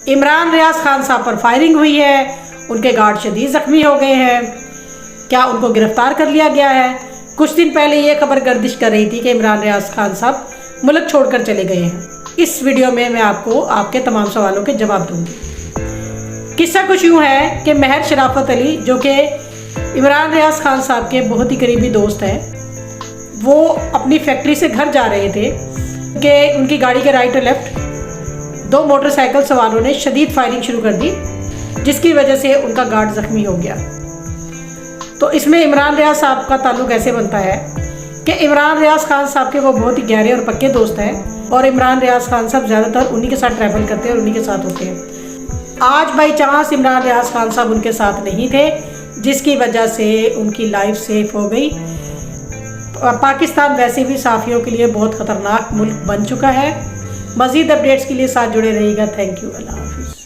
इमरान रियाज खान साहब पर फायरिंग हुई है, उनके गार्ड शदीद ज़ख्मी हो गए हैं। क्या उनको गिरफ्तार कर लिया गया है? कुछ दिन पहले ये खबर गर्दिश कर रही थी कि इमरान रियाज खान साहब मुल्क छोड़कर चले गए हैं। इस वीडियो में मैं आपको आपके तमाम सवालों के जवाब दूंगी। किस्सा कुछ यूँ है कि महर शराफत अली, जो कि इमरान रियाज खान साहब के बहुत ही करीबी दोस्त हैं, वो अपनी फैक्ट्री से घर जा रहे थे कि उनकी गाड़ी के राइट और लेफ्ट दो मोटरसाइकिल सवारों ने शदीद फायरिंग शुरू कर दी, जिसकी वजह से उनका गार्ड ज़ख्मी हो गया। तो इसमें इमरान रियाज साहब का ताल्लुक ऐसे बनता है कि इमरान रियाज खान साहब के वो बहुत ही गहरे और पक्के दोस्त हैं और इमरान रियाज खान साहब ज़्यादातर उन्हीं के साथ ट्रैवल करते हैं और उन्हीं के साथ होते हैं। आज बाई चांस इमरान रियाज खान साहब उनके साथ नहीं थे, जिसकी वजह से उनकी लाइफ सेफ हो गई। पाकिस्तान वैसे भी साफियों के लिए बहुत ख़तरनाक मुल्क बन चुका है। मज़ीद अपडेट्स के लिए साथ जुड़े रहिएगा। Thank you. अल्लाह हाफ़िज़।